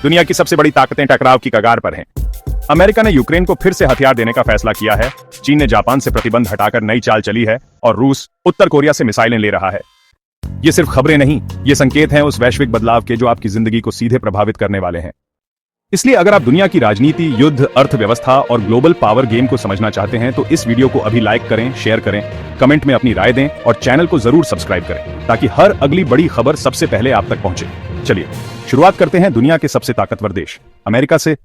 दुनिया की सबसे बड़ी ताकतें टकराव की कगार पर हैं। अमेरिका ने यूक्रेन को फिर से हथियार देने का फैसला किया है, चीन ने जापान से प्रतिबंध हटाकर नई चाल चली है और रूस उत्तर कोरिया से मिसाइलें ले रहा है। ये सिर्फ खबरें नहीं, ये संकेत हैं उस वैश्विक बदलाव के जो आपकी जिंदगी को सीधे प्रभावित करने वाले हैं। इसलिए अगर आप दुनिया की राजनीति, युद्ध, अर्थव्यवस्था और ग्लोबल पावर गेम को समझना चाहते हैं तो इस वीडियो को अभी लाइक करें, शेयर करें, कमेंट में अपनी राय दें और चैनल को जरूर सब्सक्राइब करें ताकि हर अगली बड़ी खबर सबसे पहले आप तक पहुंचे। चलिए शुरुआत करते हैं दुनिया के सबसे ताकतवर देश अमेरिका से।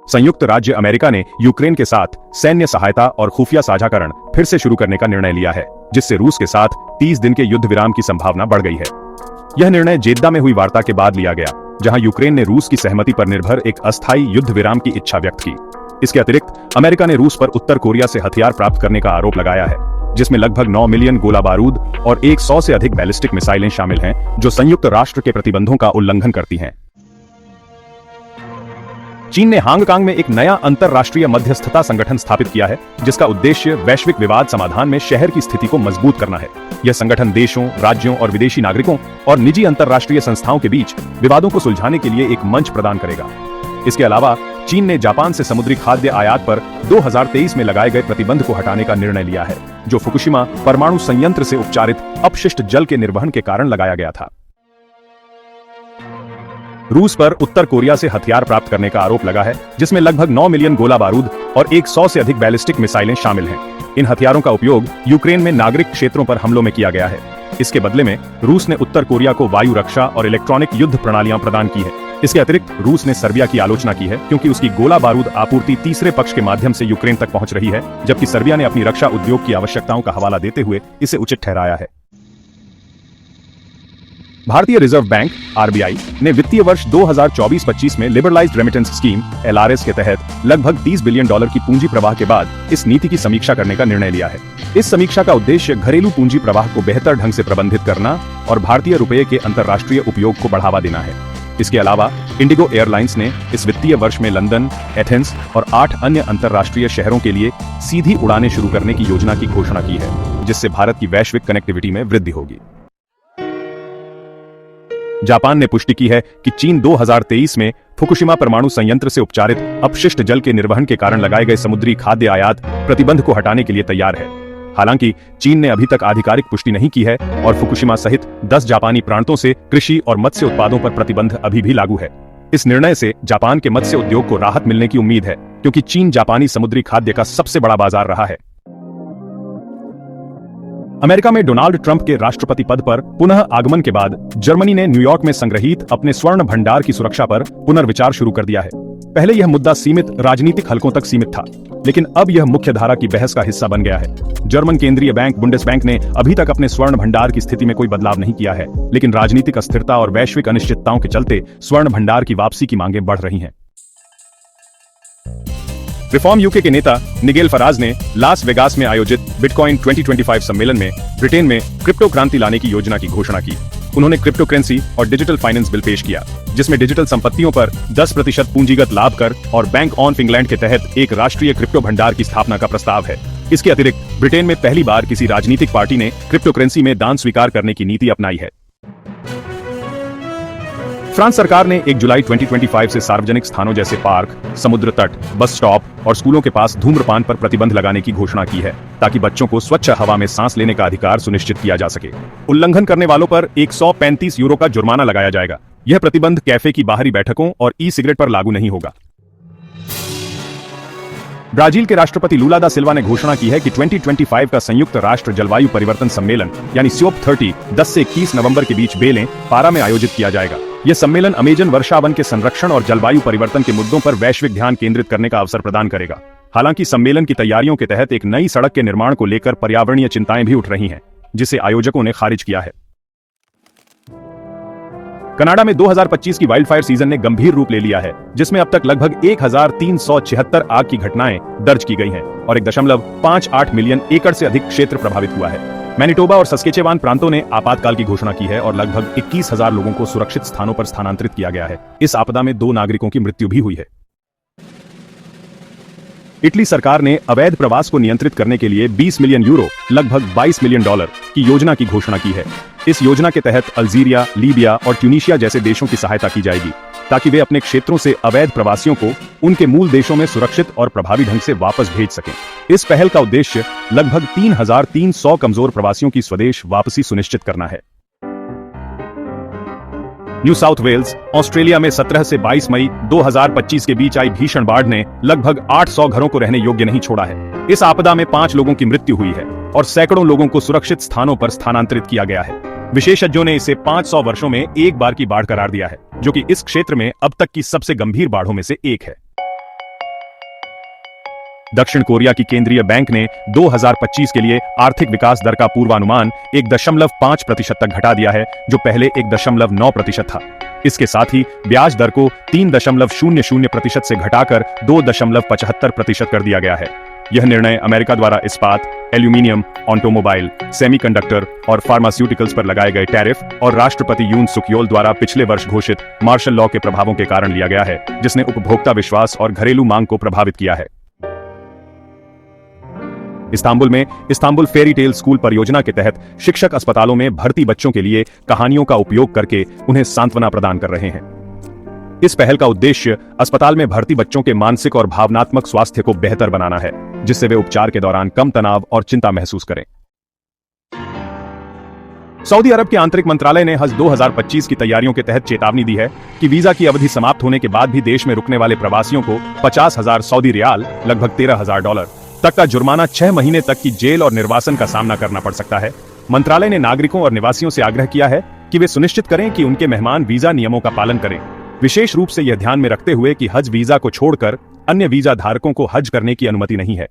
संयुक्त राज्य अमेरिका ने यूक्रेन के साथ सैन्य सहायता और खुफिया साझाकरण फिर से शुरू करने का निर्णय लिया है, जिससे रूस के साथ 30 दिन के युद्ध विराम की संभावना बढ़ गई है। यह निर्णय जेद्दा में हुई वार्ता के बाद लिया गया, जहां यूक्रेन ने रूस की सहमति पर निर्भर एक अस्थायी युद्ध विराम की इच्छा व्यक्त की। इसके अतिरिक्त अमेरिका ने रूस पर उत्तर कोरिया से हथियार प्राप्त करने का आरोप लगाया है, जिसमें लगभग 9 मिलियन गोला बारूद और 100 से अधिक बैलिस्टिक मिसाइलें शामिल हैं, जो संयुक्त राष्ट्र के प्रतिबंधों का उल्लंघन करती हैं। चीन ने हांगकांग में एक नया अंतरराष्ट्रीय मध्यस्थता संगठन स्थापित किया है, जिसका उद्देश्य वैश्विक विवाद समाधान में शहर की स्थिति को मजबूत करना है। यह संगठन देशों, राज्यों और विदेशी नागरिकों और निजी अंतरराष्ट्रीय संस्थाओं के बीच विवादों को सुलझाने के लिए एक मंच प्रदान करेगा। इसके अलावा चीन ने जापान से समुद्री खाद्य आयात पर 2023 में लगाए गए प्रतिबंध को हटाने का निर्णय लिया है, जो फुकुशिमा परमाणु संयंत्र से उपचारित अपशिष्ट जल के निर्वहन के कारण लगाया गया था। रूस पर उत्तर कोरिया से हथियार प्राप्त करने का आरोप लगा है, जिसमें लगभग 9 मिलियन गोला बारूद और 100 से अधिक बैलिस्टिक मिसाइलें शामिल हैं। इन हथियारों का उपयोग यूक्रेन में नागरिक क्षेत्रों पर हमलों में किया गया है। इसके बदले में रूस ने उत्तर कोरिया को वायु रक्षा और इलेक्ट्रॉनिक युद्ध प्रणालियां प्रदान की है। इसके अतिरिक्त रूस ने सर्बिया की आलोचना की है, क्योंकि उसकी गोला बारूद आपूर्ति तीसरे पक्ष के माध्यम से यूक्रेन तक पहुंच रही है, जबकि सर्बिया ने अपनी रक्षा उद्योग की आवश्यकताओं का हवाला देते हुए इसे उचित ठहराया है। भारतीय रिजर्व बैंक आरबीआई ने वित्तीय वर्ष 2024-25 में लिबरलाइज्ड रेमिटेंस स्कीम एलआरएस के तहत लगभग $30 बिलियन की पूंजी प्रवाह के बाद इस नीति की समीक्षा करने का निर्णय लिया है। इस समीक्षा का उद्देश्य घरेलू पूंजी प्रवाह को बेहतर ढंग से प्रबंधित करना और भारतीय रुपये के अंतर्राष्ट्रीय उपयोग को बढ़ावा देना है। इसके अलावा इंडिगो एयरलाइंस ने इस वित्तीय वर्ष में लंदन, एथेंस और 8 अन्य अंतर्राष्ट्रीय शहरों के लिए सीधी उड़ानें शुरू करने की योजना की घोषणा की है, जिससे भारत की वैश्विक कनेक्टिविटी में वृद्धि होगी। जापान ने पुष्टि की है कि चीन 2023 में फुकुशिमा परमाणु संयंत्र से उपचारित अपशिष्ट जल के निर्वहन के कारण लगाए गए समुद्री खाद्य आयात प्रतिबंध को हटाने के लिए तैयार है। हालांकि चीन ने अभी तक आधिकारिक पुष्टि नहीं की है और फुकुशिमा सहित 10 जापानी प्रांतों से कृषि और मत्स्य उत्पादों पर प्रतिबंध अभी भी लागू है। इस निर्णय से जापान के मत्स्य उद्योग को राहत मिलने की उम्मीद है, क्योंकि चीन जापानी समुद्री खाद्य का सबसे बड़ा बाजार रहा है। अमेरिका में डोनाल्ड ट्रंप के राष्ट्रपति पद पर पुनः आगमन के बाद जर्मनी ने न्यूयॉर्क में संग्रहीत अपने स्वर्ण भंडार की सुरक्षा पर पुनर्विचार शुरू कर दिया है। पहले यह मुद्दा सीमित राजनीतिक हलकों तक सीमित था, लेकिन अब यह मुख्य धारा की बहस का हिस्सा बन गया है। जर्मन केंद्रीय बैंक बुंडेसबैंक ने अभी तक अपने स्वर्ण भंडार की स्थिति में कोई बदलाव नहीं किया है, लेकिन राजनीतिक अस्थिरता और वैश्विक अनिश्चितताओं के चलते स्वर्ण भंडार की वापसी की मांगें बढ़ रही हैं। रिफॉर्म यूके के नेता निगेल फराज ने लास वेगास में आयोजित बिटकॉइन 2025 सम्मेलन में ब्रिटेन में क्रिप्टो क्रांति लाने की योजना की घोषणा की। उन्होंने क्रिप्टो करेंसी और डिजिटल फाइनेंस बिल पेश किया, जिसमें डिजिटल संपत्तियों पर 10% पूंजीगत लाभ कर और बैंक ऑफ इंग्लैंड के तहत एक राष्ट्रीय क्रिप्टो भंडार की स्थापना का प्रस्ताव है। इसके अतिरिक्त ब्रिटेन में पहली बार किसी राजनीतिक पार्टी ने क्रिप्टो करेंसी में दान स्वीकार करने की नीति अपनाई है। फ्रांस सरकार ने 1 जुलाई 2025 से सार्वजनिक स्थानों जैसे पार्क, समुद्र तट, बस स्टॉप और स्कूलों के पास धूम्रपान पर प्रतिबंध लगाने की घोषणा की है, ताकि बच्चों को स्वच्छ हवा में सांस लेने का अधिकार सुनिश्चित किया जा सके। उल्लंघन करने वालों पर 135 यूरो का जुर्माना लगाया जाएगा। यह प्रतिबंध कैफे की बाहरी बैठकों और ई सिगरेट पर लागू नहीं होगा। ब्राजील के राष्ट्रपति लूला दा सिल्वा ने घोषणा की है कि 2025 का संयुक्त राष्ट्र जलवायु परिवर्तन सम्मेलन यानी COP30 10 से 21 नवंबर के बीच बेलें, पारा में आयोजित किया जाएगा। यह सम्मेलन अमेजन वर्षावन के संरक्षण और जलवायु परिवर्तन के मुद्दों पर वैश्विक ध्यान केंद्रित करने का अवसर प्रदान करेगा। हालांकि सम्मेलन की तैयारियों के तहत एक नई सड़क के निर्माण को लेकर पर्यावरणीय चिंताएं भी उठ रही हैं, जिसे आयोजकों ने खारिज किया है। कनाडा में 2025 की वाइल्ड फायर सीजन ने गंभीर रूप ले लिया है, जिसमें अब तक लगभग 1376 आग की घटनाएं दर्ज की गई हैं और 1.58 मिलियन एकड़ से अधिक क्षेत्र प्रभावित हुआ है। मैनिटोबा और सस्केचेवान प्रांतों ने आपातकाल की घोषणा की है और लगभग 21,000 लोगों को सुरक्षित स्थानों पर स्थानांतरित किया गया है। इस आपदा में 2 नागरिकों की मृत्यु भी हुई है। इटली सरकार ने अवैध प्रवास को नियंत्रित करने के लिए 20 मिलियन यूरो लगभग $22 मिलियन की योजना की घोषणा की है। इस योजना के तहत अल्जीरिया, लीबिया और ट्यूनीशिया जैसे देशों की सहायता की जाएगी। ताकि वे अपने क्षेत्रों से अवैध प्रवासियों को उनके मूल देशों में सुरक्षित और प्रभावी ढंग से वापस भेज सकें। इस पहल का उद्देश्य लगभग 3,300 कमजोर प्रवासियों की स्वदेश वापसी सुनिश्चित करना है। न्यू साउथ वेल्स, ऑस्ट्रेलिया में 17 से 22 मई 2025 के बीच आई भीषण बाढ़ ने लगभग 800 घरों को रहने योग्य नहीं छोड़ा है। इस आपदा में 5 लोगों की मृत्यु हुई है और सैकड़ों लोगों को सुरक्षित स्थानों पर स्थानांतरित किया गया है। विशेषज्ञों ने इसे 500 वर्षों में एक बार की बाढ़ करार दिया है, जो कि इस क्षेत्र में अब तक की सबसे गंभीर बाढ़ों में से एक है। दक्षिण कोरिया की केंद्रीय बैंक ने 2025 के लिए आर्थिक विकास दर का पूर्वानुमान 1.5% तक घटा दिया है, जो पहले 1.9% था। इसके साथ ही ब्याज दर को 3.00% से घटाकर 2.75% कर दिया गया है। यह निर्णय अमेरिका द्वारा इस्पात, एल्यूमिनियम, ऑटोमोबाइल, सेमीकंडक्टर और फार्मास्यूटिकल्स पर लगाए गए टैरिफ और राष्ट्रपति यून सुक योल द्वारा पिछले वर्ष घोषित मार्शल लॉ के प्रभावों के कारण लिया गया है, जिसने उपभोक्ता विश्वास और घरेलू मांग को प्रभावित किया है। इस्तांबुल में इस्तांबुल फेरी टेल स्कूल परियोजना के तहत शिक्षक अस्पतालों में भर्ती बच्चों के लिए कहानियों का उपयोग करके उन्हें सांत्वना प्रदान कर रहे हैं। इस पहल का उद्देश्य अस्पताल में भर्ती बच्चों के मानसिक और भावनात्मक स्वास्थ्य को बेहतर बनाना है, जिससे वे उपचार के दौरान कम तनाव और चिंता महसूस करें। सऊदी अरब के आंतरिक मंत्रालय ने हज 2025 की तैयारियों के तहत चेतावनी दी है कि वीजा की अवधि समाप्त होने के बाद भी देश में रुकने वाले प्रवासियों को 50,000 सऊदी रियाल लगभग $13,000 तक का जुर्माना 6 महीने तक की जेल और निर्वासन का सामना करना पड़ सकता है। मंत्रालय ने नागरिकों और निवासियों से आग्रह किया है कि वे सुनिश्चित करें कि उनके मेहमान वीजा नियमों का पालन करें, विशेष रूप से यह ध्यान में रखते हुए कि हज वीजा को छोड़कर अन्य वीजा धारकों को हज करने की अनुमति नहीं है।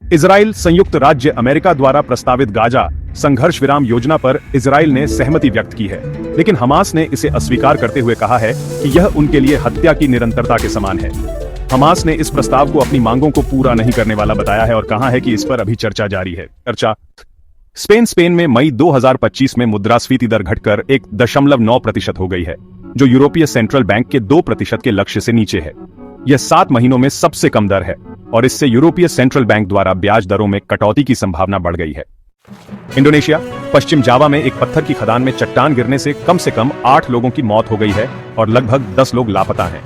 इजराइल संयुक्त राज्य अमेरिका द्वारा प्रस्तावित गाजा संघर्ष विराम योजना पर इजराइल ने सहमति व्यक्त की है, लेकिन हमास ने इसे अस्वीकार करते हुए कहा है कि यह उनके लिए हत्या की निरंतरता के समान है। हमास ने इस प्रस्ताव को अपनी मांगों को पूरा नहीं करने वाला बताया है और कहा है कि इस पर अभी चर्चा जारी है। स्पेन में मई 2025 में मुद्रास्फीति दर घटकर 1.9% हो गई है, जो यूरोपीय सेंट्रल बैंक के 2% के लक्ष्य से नीचे है। यह 7 महीनों में सबसे कम दर है और इससे यूरोपीय सेंट्रल बैंक द्वारा ब्याज दरों में कटौती की संभावना बढ़ गई है। इंडोनेशिया पश्चिम जावा में एक पत्थर की खदान में चट्टान गिरने से कम 8 लोगों की मौत हो गई है और लगभग 10 लोग लापता हैं।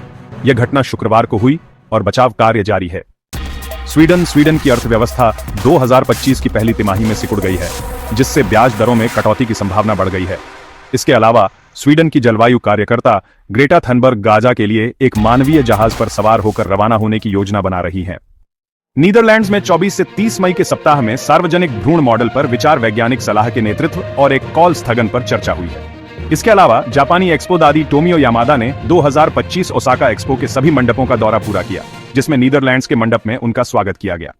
यह घटना शुक्रवार को हुई और बचाव कार्य जारी है। स्वीडन की अर्थव्यवस्था 2025 की पहली तिमाही में सिकुड़ गई है, जिससे ब्याज दरों में कटौती की संभावना बढ़ गई है। इसके अलावा स्वीडन की जलवायु कार्यकर्ता ग्रेटा थनबर्ग गाजा के लिए एक मानवीय जहाज पर सवार होकर रवाना होने की योजना बना रही हैं। नीदरलैंड्स में 24 से 30 मई के सप्ताह में सार्वजनिक भ्रूण मॉडल पर विचार वैज्ञानिक सलाह के नेतृत्व और एक कॉल स्थगन पर चर्चा हुई है। इसके अलावा जापानी एक्सपो दादी टोमियो यामादा ने 2025 ओसाका एक्सपो के सभी मंडपों का दौरा पूरा किया, जिसमें नीदरलैंड्स के मंडप में उनका स्वागत किया गया।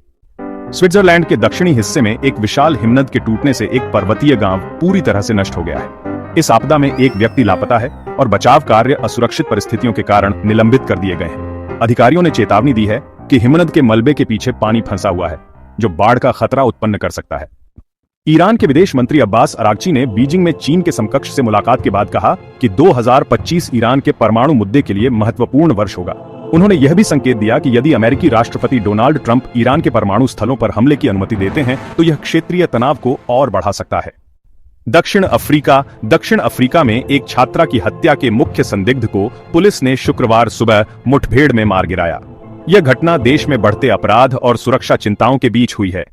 स्विट्जरलैंड के दक्षिणी हिस्से में एक विशाल हिमनद के टूटने से एक पर्वतीय गांव पूरी तरह से नष्ट हो गया है। इस आपदा में एक व्यक्ति लापता है और बचाव कार्य असुरक्षित परिस्थितियों के कारण निलंबित कर दिए गए हैं। अधिकारियों ने चेतावनी दी है कि हिमनद के मलबे के पीछे पानी फंसा हुआ है, जो बाढ़ का खतरा उत्पन्न कर सकता है। ईरान के विदेश मंत्री अब्बास अरागची ने बीजिंग में चीन के समकक्ष से मुलाकात के बाद कहा कि 2025 ईरान के परमाणु मुद्दे के लिए महत्वपूर्ण वर्ष होगा। उन्होंने यह भी संकेत दिया कि यदि अमेरिकी राष्ट्रपति डोनाल्ड ट्रंप ईरान के परमाणु स्थलों पर हमले की अनुमति देते हैं तो यह क्षेत्रीय तनाव को और बढ़ा सकता है। दक्षिण अफ्रीका में एक छात्रा की हत्या के मुख्य संदिग्ध को पुलिस ने शुक्रवार सुबह मुठभेड़ में मार गिराया। यह घटना देश में बढ़ते अपराध और सुरक्षा चिंताओं के बीच हुई है।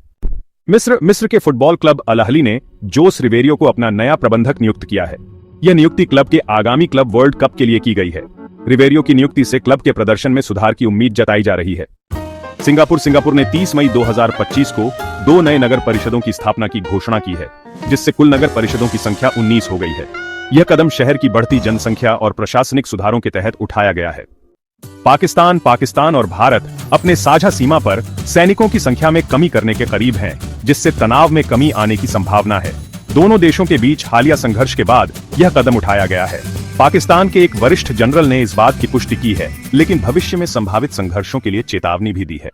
मिस्र के फुटबॉल क्लब अल अहली ने जोस रिवेरियो को अपना नया प्रबंधक नियुक्त किया है। यह नियुक्ति क्लब के आगामी क्लब वर्ल्ड कप के लिए की गई है। रिवेरियो की नियुक्ति से क्लब के प्रदर्शन में सुधार की उम्मीद जताई जा रही है। सिंगापुर ने 30 मई 2025 को 2 नए नगर परिषदों की स्थापना की घोषणा की है, जिससे कुल नगर परिषदों की संख्या 19 हो गई है। यह कदम शहर की बढ़ती जनसंख्या और प्रशासनिक सुधारों के तहत उठाया गया है। पाकिस्तान और भारत अपने साझा सीमा पर सैनिकों की संख्या में कमी करने के करीब हैं, जिससे तनाव में कमी आने की संभावना है। दोनों देशों के बीच हालिया संघर्ष के बाद यह कदम उठाया गया है। पाकिस्तान के एक वरिष्ठ जनरल ने इस बात की पुष्टि की है, लेकिन भविष्य में संभावित संघर्षों के लिए चेतावनी भी दी है।